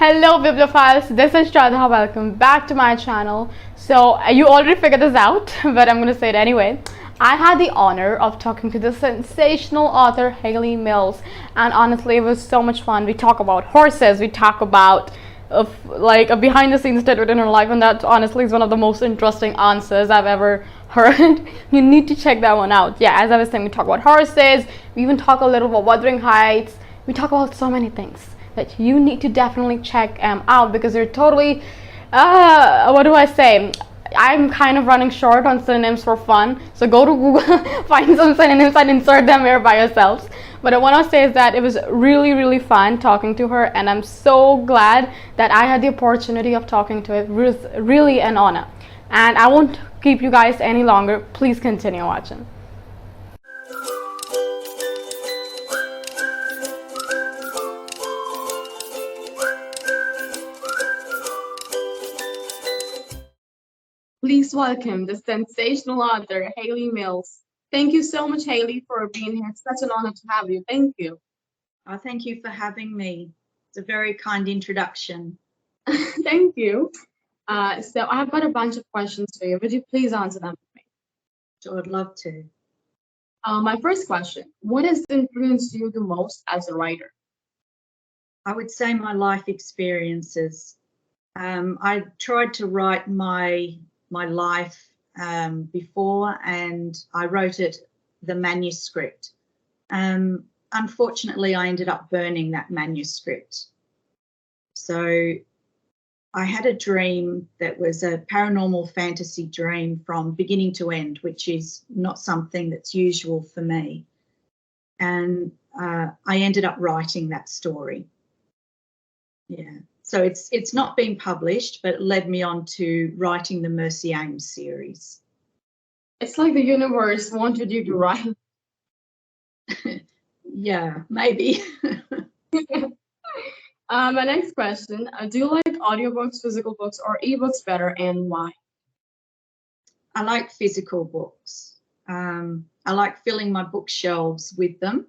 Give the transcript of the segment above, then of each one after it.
Hello bibliophiles, this is Shraddha. Welcome back to my channel. So you already figured this out, but I'm going to say it anyway. I had the honor of talking to the sensational author Hayley Mills, and honestly it was so much fun. We talk about horses, we talk about like a behind the scenes tidbit in her life, and that honestly is one of the most interesting answers I've ever heard. You need to check that one out. Yeah, as I was saying, we talk about horses, we even talk a little about Wuthering Heights, we talk about so many things that you need to definitely check out, because they're totally what do I say, I'm kind of running short on synonyms for fun, so go to Google, find some synonyms and insert them here by yourselves. But I want to say is that it was really fun talking to her, and I'm so glad that I had the opportunity of talking to her. It was really an honor, and I won't keep you guys any longer. Please continue watching. Please welcome the sensational author, Hayley Mills. Thank you so much, Hayley, for being here. It's such an honor to have you. Thank you. Oh, thank you for having me. It's a very kind introduction. Thank you. So I've got a bunch of questions for you. Would you please answer them for me? Sure, I'd love to. My first question, what has influenced you the most as a writer? I would say my life experiences. I tried to write my life before, and I wrote the manuscript. Unfortunately, I ended up burning that manuscript. So I had a dream that was a paranormal fantasy dream from beginning to end, which is not something that's usual for me. And I ended up writing that story. Yeah. So it's not been published, but it led me on to writing the Mercy Ames series. It's like the universe wanted you to write. Yeah, maybe. My next question, do you like audiobooks, physical books, or ebooks better, and why? I like physical books. I like filling my bookshelves with them.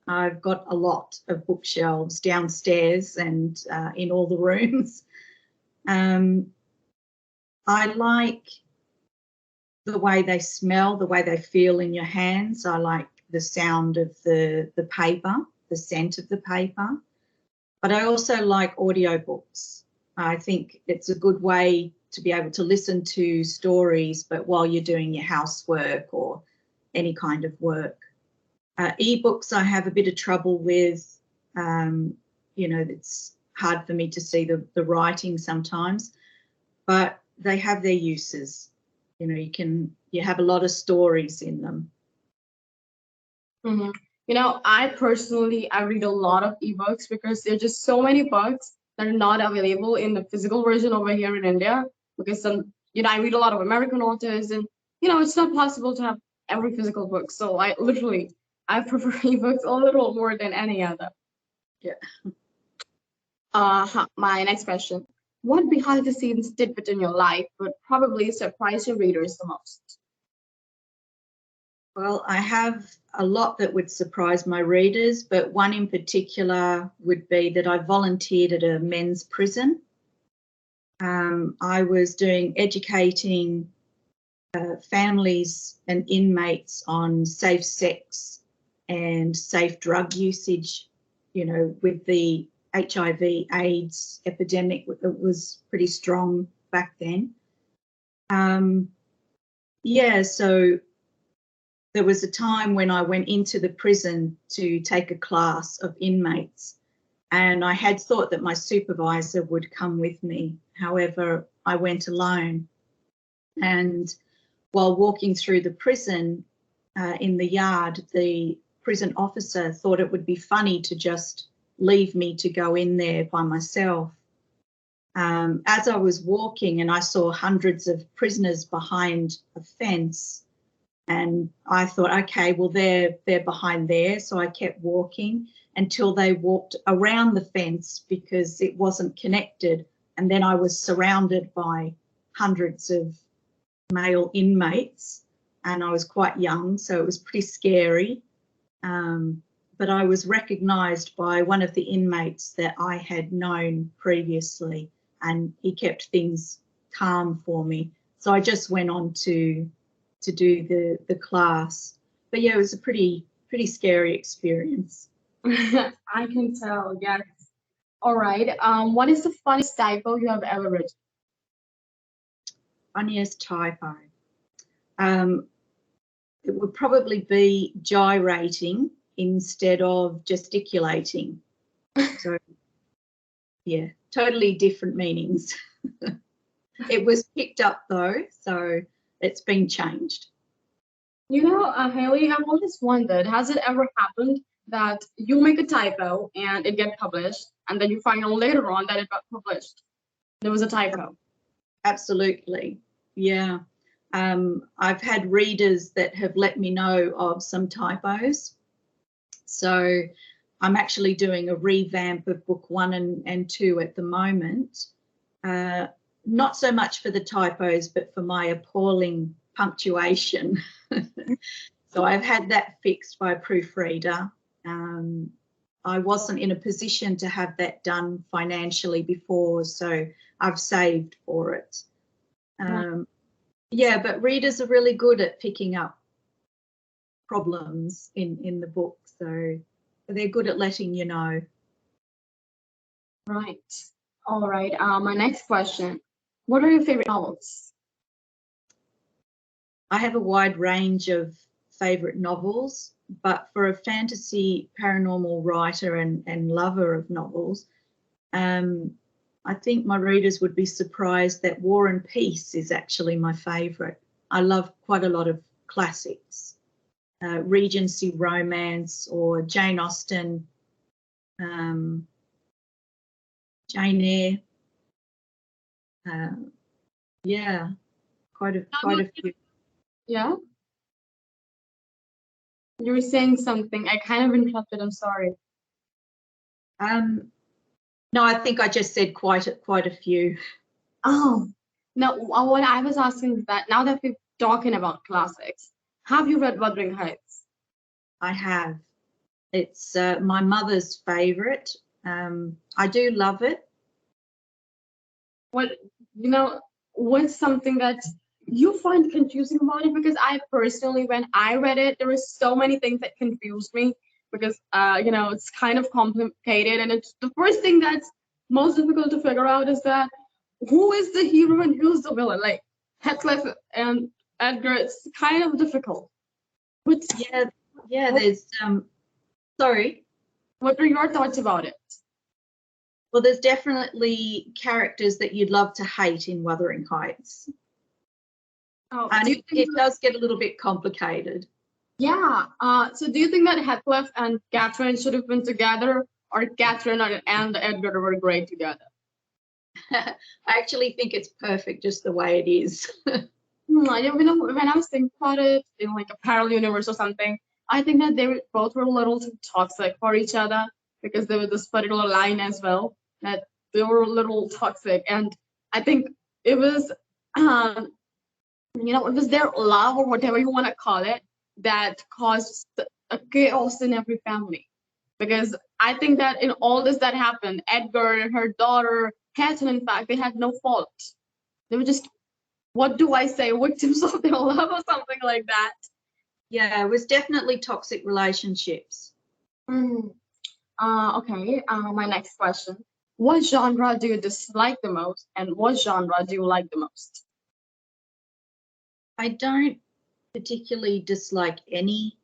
I've got a lot of bookshelves downstairs and in all the rooms. I like the way they smell, the way they feel in your hands. I like the sound of the paper, the scent of the paper. But I also like audiobooks. I think it's a good way to be able to listen to stories, but while you're doing your housework or any kind of work. Ebooks I have a bit of trouble with. It's hard for me to see the writing sometimes, but they have their uses. You have a lot of stories in them. Mm-hmm. I read a lot of ebooks because there are just so many books that are not available in the physical version over here in India, because I read a lot of American authors, and it's not possible to have every physical book. So I prefer ebooks a little more than any other. Yeah. My next question. What behind the scenes tidbit in your life would probably surprise your readers the most? Well, I have a lot that would surprise my readers, but one in particular would be that I volunteered at a men's prison. I was educating families and inmates on safe sex and safe drug usage, with the HIV/AIDS epidemic that was pretty strong back then. So there was a time when I went into the prison to take a class of inmates, and I had thought that my supervisor would come with me. However, I went alone. And while walking through the prison in the yard, the prison officer thought it would be funny to just leave me to go in there by myself. As I was walking, and I saw hundreds of prisoners behind a fence, and I thought, okay, well, they're behind there. So I kept walking until they walked around the fence because it wasn't connected. And then I was surrounded by hundreds of male inmates, and I was quite young, so it was pretty scary. but I was recognised by one of the inmates that I had known previously, and he kept things calm for me. So I just went on to do the class. But yeah, it was a pretty scary experience. I can tell, yes. All right. What is the funniest typo you have ever written? Funniest typo. It would probably be gyrating instead of gesticulating. So yeah, totally different meanings. It was picked up though, so it's been changed. You know, Hayley, I've always wondered, has it ever happened that you make a typo and it gets published, and then you find out later on that it got published? There was a typo. Absolutely, yeah. I've had readers that have let me know of some typos. So I'm actually doing a revamp of book 1 and 2 at the moment. Not so much for the typos, but for my appalling punctuation. So I've had that fixed by a proofreader. I wasn't in a position to have that done financially before, so I've saved for it. Yeah, but readers are really good at picking up problems in the book, so they're good at letting you know. Right. All right. My next question. What are your favorite novels? I have a wide range of favourite novels, but for a fantasy paranormal writer and lover of novels, I think my readers would be surprised that War and Peace is actually my favourite. I love quite a lot of classics, Regency romance or Jane Austen, Jane Eyre. Yeah, quite a few. Yeah. You were saying something. I kind of interrupted. I'm sorry. No, I think I just said quite a few. Oh, no. What I was asking is that now that we're talking about classics, have you read Wuthering Heights? I have. It's my mother's favourite. I do love it. What, what's something that you find confusing about it? Because I personally, when I read it, there were so many things that confused me because, it's kind of complicated. And it's the first thing that's most difficult to figure out is that who is the hero and who's the villain? Like Heathcliff and Edgar, it's kind of difficult. But yeah, there's, sorry. What are your thoughts about it? Well, there's definitely characters that you'd love to hate in Wuthering Heights. Oh, and it does get a little bit complicated. Yeah. So do you think that Heathcliff and Catherine should have been together, or Catherine and Edgar were great together? I actually think it's perfect just the way it is. When I was thinking about it in like a parallel universe or something, I think that both were a little too toxic for each other because there was this particular line as well that they were a little toxic, and I think it was, it was their love or whatever you want to call it that caused a chaos in every family. Because I think that in all this that happened, Edgar and her daughter, Catherine, in fact, they had no fault. They were just, what do I say, victims of their love or something like that. Yeah, it was definitely toxic relationships. Okay, my next question. What genre do you dislike the most, and what genre do you like the most? I don't particularly dislike any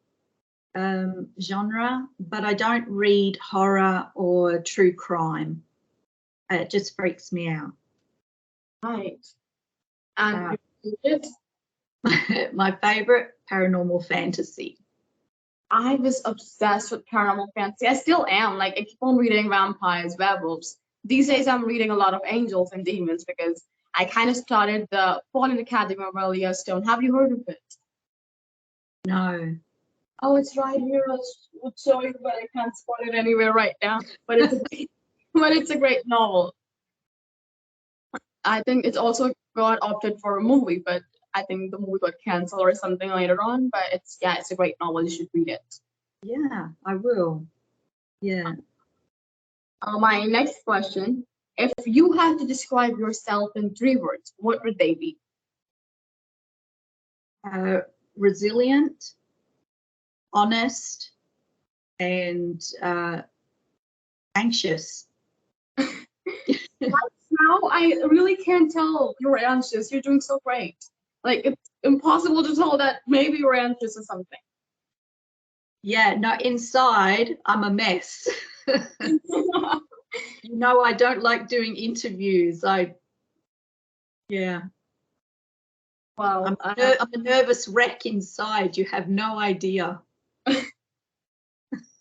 genre, but I don't read horror or true crime. It just freaks me out. Right. And it? My favorite, paranormal fantasy. I was obsessed with paranormal fantasy. I still am. Like, I keep on reading vampires, werewolves. These days, I'm reading a lot of angels and demons because I kind of started the Fallen Academy of Earlier Stone. Have you heard of it? No. Oh, it's right here. I'll show you, but I can't spot it anywhere right now. But it's a great novel. I think it's also got opted for a movie, but I think the movie got canceled or something later on. But it's a great novel. You should read it. Yeah, I will. Yeah. My next question: if you had to describe yourself in 3 words, what would they be? Resilient, honest, and anxious. Now I really can't tell you're anxious. You're doing so great. Like it's impossible to tell that maybe you're anxious or something. Yeah, no, inside I'm a mess. You know, I don't like doing interviews. Yeah, Well, I'm a nervous wreck inside. You have no idea.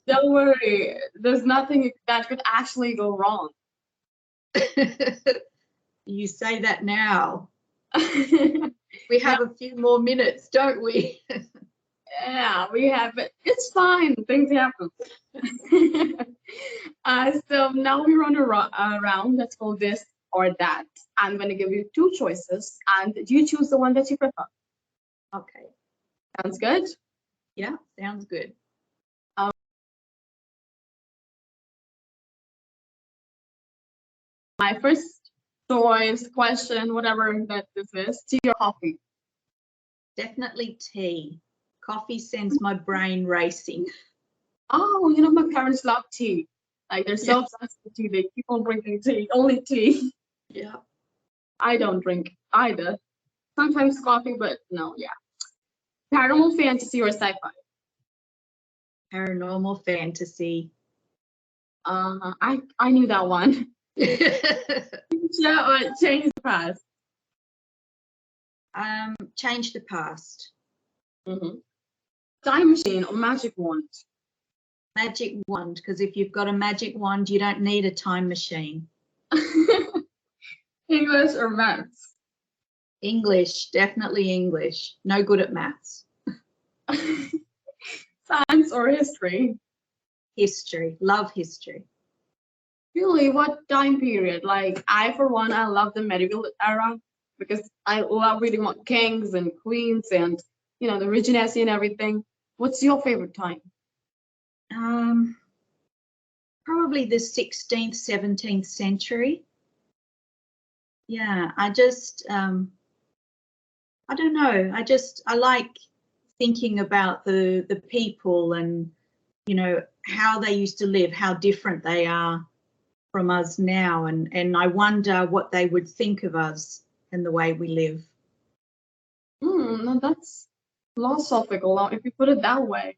don't worry. There's nothing that could actually go wrong. You say that now. We have a few more minutes, don't we? Yeah, we have it. It's fine. Things happen. So now we're on a round that's called this or that. I'm going to give you 2 choices, and you choose the one that you prefer. Okay. Sounds good? Yeah, sounds good. My first choice, question, whatever that this is, tea or coffee? Definitely tea. Coffee sends my brain racing. Oh, you know, my parents love tea. Like they're so obsessed with tea. They keep on drinking tea, only tea. Yeah. I don't drink either. Sometimes coffee, but no, yeah. Paranormal fantasy or sci-fi? Paranormal fantasy. I knew that one. Yeah, change the past. Change the past. Mm-hmm. Time machine or magic wand? Magic wand, because if you've got a magic wand, you don't need a time machine. English or maths? English, definitely English. No good at maths. Science or history? History. Love history. Really, what time period? Like I, for one, I love the medieval era because I love reading about kings and queens and the Regency and everything. What's your favorite time? Probably the 16th, 17th century. Yeah, I don't know. I like thinking about the people and, how they used to live, how different they are from us now. And I wonder what they would think of us and the way we live. No, that's philosophical if you put it that way.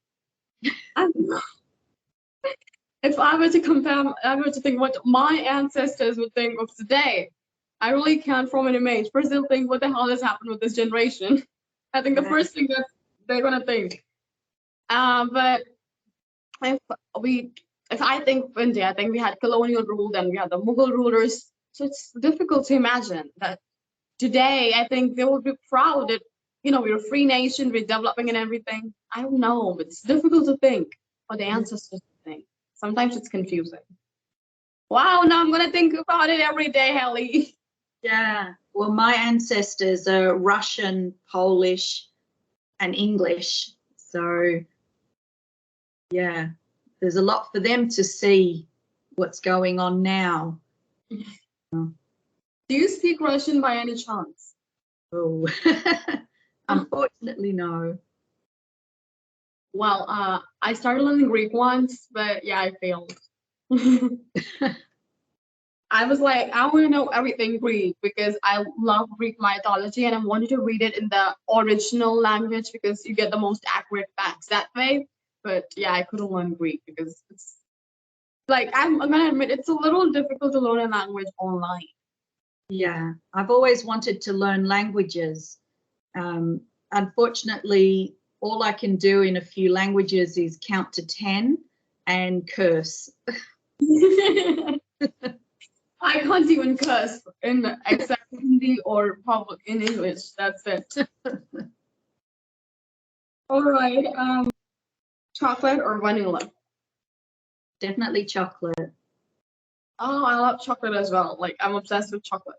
I don't know. If I were to compare, I were to think what my ancestors would think of today, I really can't form an image. First, they'll think, what the hell has happened with this generation? I think the first thing that they're gonna think. But if we, if I think of India, I think we had colonial rule, then we had the Mughal rulers. So it's difficult to imagine that today. I think they would be proud that we're a free nation, we're developing and everything. I don't know. It's difficult to think what the ancestors think. Sometimes it's confusing. Wow, now I'm gonna think about it every day, Hayley. Yeah. Well, my ancestors are Russian, Polish, and English. So, yeah, there's a lot for them to see what's going on now. Do you speak Russian by any chance? Oh, unfortunately, no. Well, I started learning Greek once, but yeah, I failed. I was like, I want to know everything Greek because I love Greek mythology and I wanted to read it in the original language because you get the most accurate facts that way. But yeah, I couldn't learn Greek because it's like I'm gonna admit it's a little difficult to learn a language online. Yeah, I've always wanted to learn languages. Unfortunately, all I can do in a few languages is count to 10 and curse. I can't even curse in except Hindi or probably in English. That's it. All right. Chocolate or vanilla? Definitely chocolate. Oh, I love chocolate as well. Like I'm obsessed with chocolate.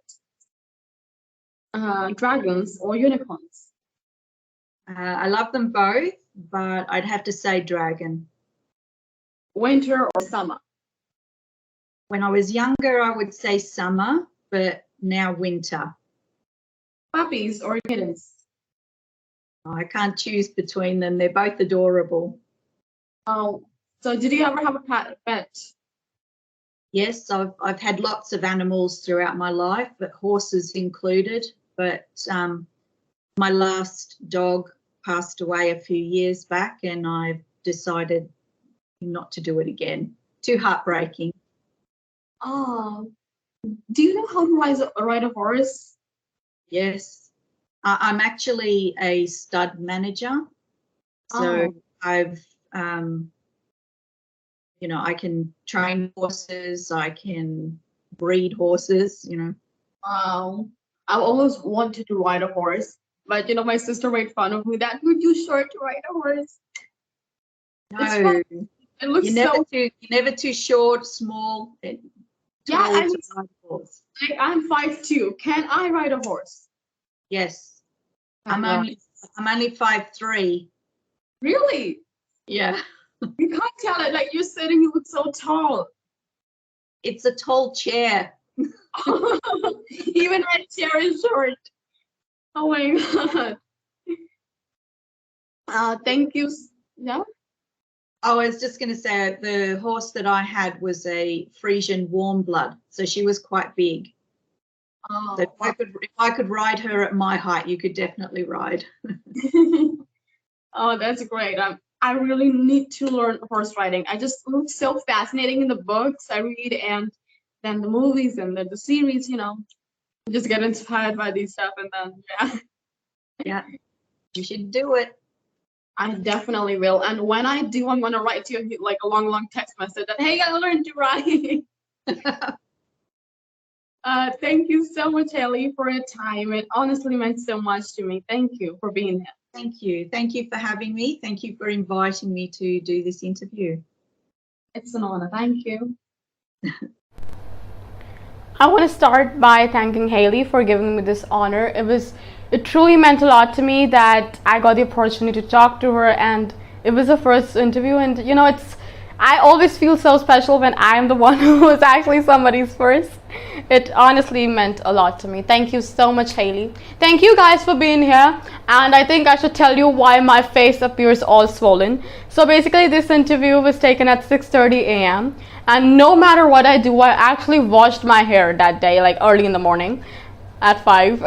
Dragons or unicorns? I love them both, but I'd have to say dragon. winter or summer? When I was younger, I would say summer, but now winter. Puppies or kittens? I can't choose between them. They're both adorable. Oh, so did you ever have a pet? Yes, I've had lots of animals throughout my life, but horses included. But my last dog passed away a few years back, and I've decided not to do it again. Too heartbreaking. Oh, do you know how to ride a horse? Yes, I'm actually a stud manager, so I've I can train horses, I can breed horses, Wow. I always wanted to ride a horse, but my sister made fun of me that you're too short to ride a horse. It's No, fun. It looks you're never too short, small, Yeah, tall to ride a horse. I'm 5'2". Can I ride a horse? Yes, I'm only 5'3". Really? Yeah, You can't tell it. Like you're sitting, you look so tall. it's a tall chair. Even my chair is short. Oh my god. Thank you. Yeah. I was just going to say the horse that I had was a Frisian warm blood, so she was quite big. Oh, So if I could ride her at my height, you could definitely ride. oh, that's great. I really need to learn horse riding. I just look so fascinating in the books I read and then the movies and the series, just get inspired by these stuff and then Yeah, you should do it. I definitely will. And when I do, I'm gonna write to you like a long text message that, hey, I learned to ride. Thank you so much, Hayley, for your time. It honestly meant so much to me. Thank you for being here. Thank you. Thank you for having me. Thank you for inviting me to do this interview. It's an honor. Thank you. I want to start by thanking Hayley for giving me this honor. It truly meant a lot to me that I got the opportunity to talk to her, and it was the first interview, and I always feel so special when I'm the one who is actually somebody's first. It honestly meant a lot to me. Thank you so much, Hayley. Thank you guys for being here, and I think I should tell you why my face appears all swollen. So basically this interview was taken at 6:30 a.m. and no matter what I do, I actually washed my hair that day, like early in the morning at 5.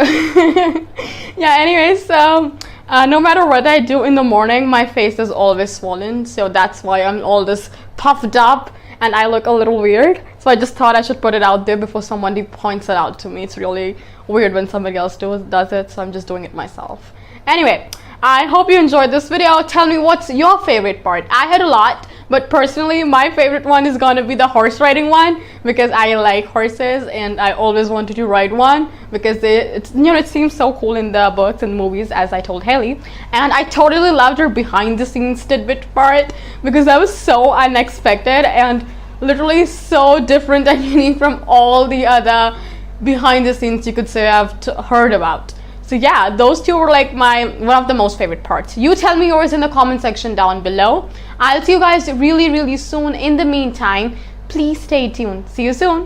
Yeah, anyway, so no matter what I do in the morning, my face is always swollen, so that's why I'm all this puffed up and I look a little weird. So I just thought I should put it out there before somebody points it out to me. It's really weird when somebody else does it, so I'm just doing it myself. Anyway, I hope you enjoyed this video. Tell me what's your favorite part. I had a lot, but personally my favorite one is gonna be the horse riding one because I like horses and I always wanted to ride one because it seems so cool in the books and movies, as I told Hayley. And I totally loved her behind the scenes tidbit part because that was so unexpected and literally so different and unique from all the other behind the scenes you could say I've heard about. So yeah, those two were like one of the most favorite parts. You tell me yours in the comment section down below. I'll see you guys really soon. In the meantime, please stay tuned. See you soon.